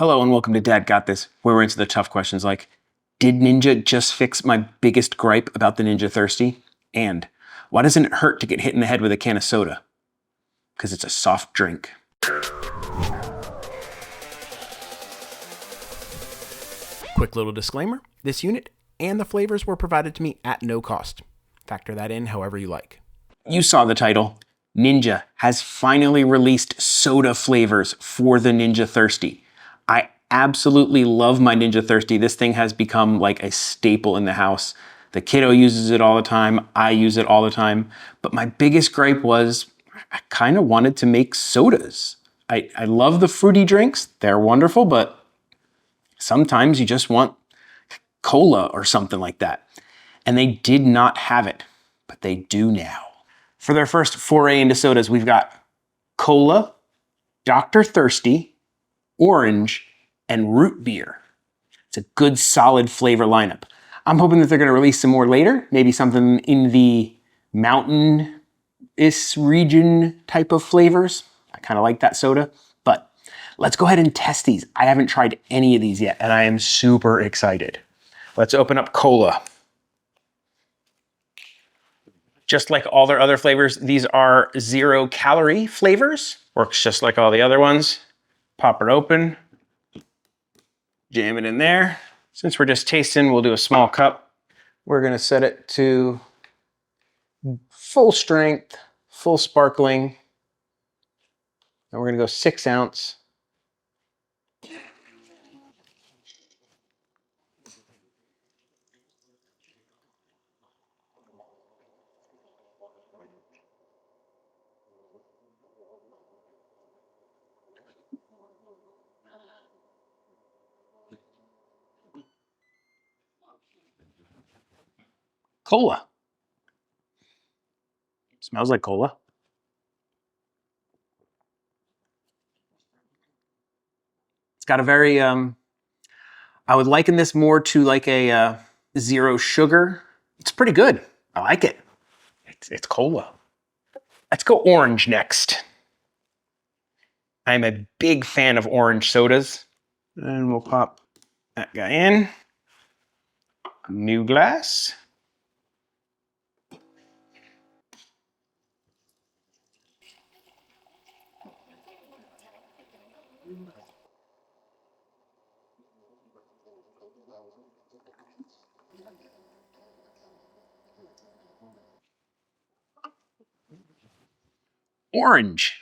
Hello and welcome to Dad Got This, where we're into the tough questions like, did Ninja just fix my biggest gripe about the Ninja Thirsti? And why doesn't it hurt to get hit in the head with a can of soda? Because it's a soft drink. Quick little disclaimer, this unit and the flavors were provided to me at no cost. Factor that in however you like. You saw the title. Ninja has finally released soda flavors for the Ninja Thirsti. I absolutely love my Ninja Thirsti. This thing has become like a staple in the house. The kiddo uses it all the time. I use it all the time. But my biggest gripe was I kind of wanted to make sodas. I love the fruity drinks. They're wonderful, but sometimes you just want cola or something like that. And they did not have it, but they do now. For their first foray into sodas, we've got cola, Dr. Thirsti, orange, and root beer. It's a good, solid flavor lineup. I'm hoping that they're going to release some more later, maybe something in the mountain-ish region type of flavors. I kind of like that soda, but let's go ahead and test these. I haven't tried any of these yet, and I am super excited. Let's open up cola. Just like all their other flavors, these are 0-calorie flavors. Works just like all the other ones. Pop it open, jam it in there. Since we're just tasting, we'll do a small cup. We're gonna set it to full strength, full sparkling. And we're gonna go 6 ounce. Cola. Smells like cola. It's got a very, I would liken this more to like a zero sugar. It's pretty good. I like it. It's cola. Let's go orange next. I'm a big fan of orange sodas. And we'll pop that guy in. New glass. Orange.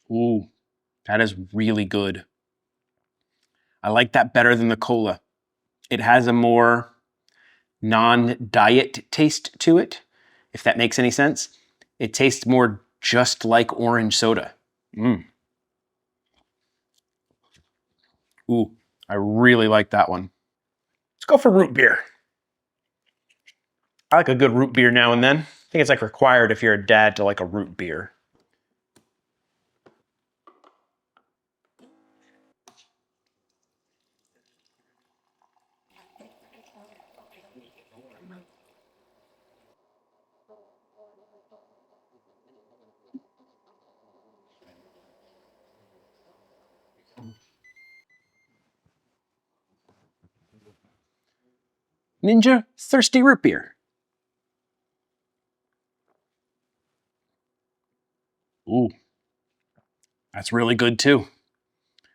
Ooh, that is really good. I like that better than the cola. It has a more non-diet taste to it, if that makes any sense. It tastes more just like orange soda. Ooh, I really like that one. Let's go for root beer. I like a good root beer now and then. I think it's like required if you're a dad to like a root beer. Ninja Thirsti root beer. Ooh, that's really good too.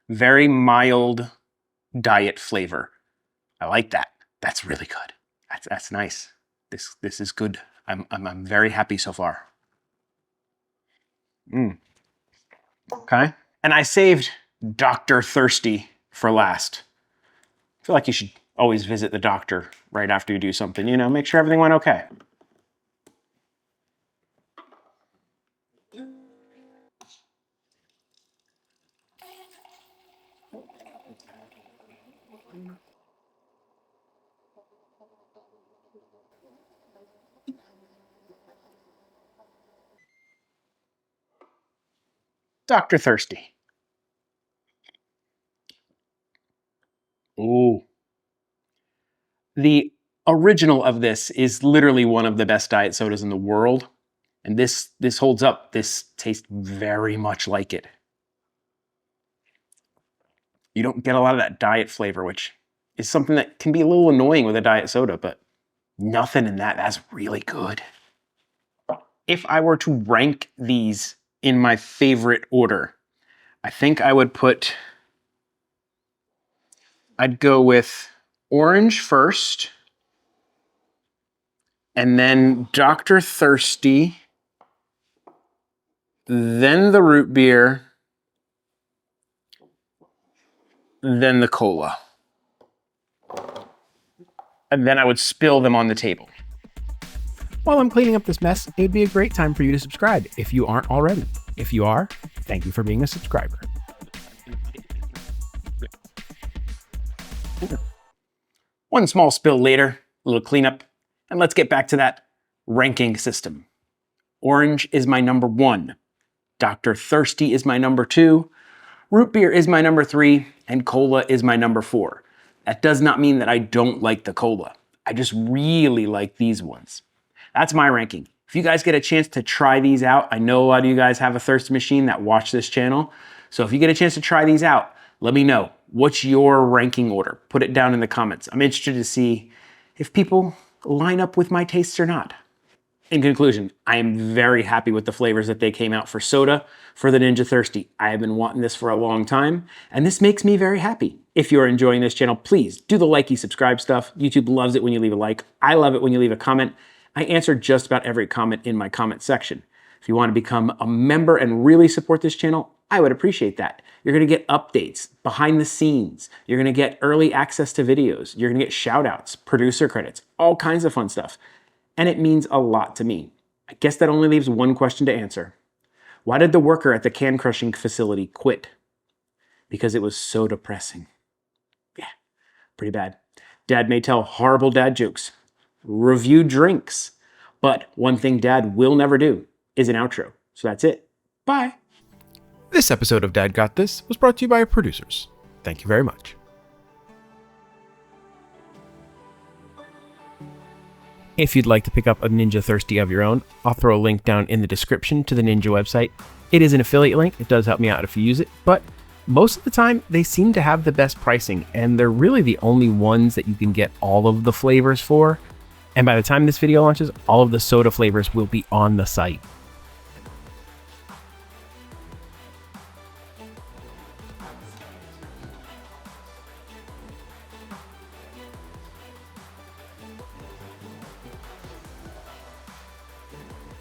Very mild diet flavor. I like that. That's really good. That's nice. This is good. I'm very happy so far. Okay. And I saved Dr. Thirsti for last. I feel like you should always visit the doctor right after you do something, you know, make sure everything went okay. Dr. Thirsti. Ooh. The original of this is literally one of the best diet sodas in the world. And this holds up. This tastes very much like it. You don't get a lot of that diet flavor, which is something that can be a little annoying with a diet soda, but nothing in that. That's really good. If I were to rank these in my favorite order, I think I'd go with orange first, and then Dr. Thirsti, then the root beer, then the cola. And then I would spill them on the table. While I'm cleaning up this mess, it would be a great time for you to subscribe if you aren't already. If you are, thank you for being a subscriber. One small spill later, a little cleanup, and let's get back to that ranking system. Orange is my number 1. Dr. Thirsti is my number 2. Root beer is my number 3, and cola is my number 4. That does not mean that I don't like the cola. I just really like these ones. That's my ranking. If you guys get a chance to try these out, I know a lot of you guys have a Thirsti machine that watch this channel. So if you get a chance to try these out, let me know. What's your ranking order? Put it down in the comments. I'm interested to see if people line up with my tastes or not. In conclusion, I am very happy with the flavors that they came out for soda for the Ninja Thirsti. I have been wanting this for a long time, and this makes me very happy. If you're enjoying this channel, please do the likey, subscribe stuff. YouTube loves it when you leave a like. I love it when you leave a comment. I answer just about every comment in my comment section. If you want to become a member and really support this channel, I would appreciate that. You're going to get updates, behind the scenes. You're going to get early access to videos. You're going to get shout outs, producer credits, all kinds of fun stuff. And it means a lot to me. I guess that only leaves one question to answer. Why did the worker at the can crushing facility quit? Because it was so depressing. Yeah, pretty bad. Dad may tell horrible dad jokes, review drinks, but one thing Dad will never do is an outro. So that's it. Bye. This episode of Dad Got This was brought to you by our producers. Thank you very much. If you'd like to pick up a Ninja Thirsti of your own, I'll throw a link down in the description to the Ninja website. It is an affiliate link. It does help me out if you use it, but most of the time they seem to have the best pricing, and they're really the only ones that you can get all of the flavors for. And by the time this video launches, all of the soda flavors will be on the site.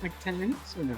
Like 10 minutes or no?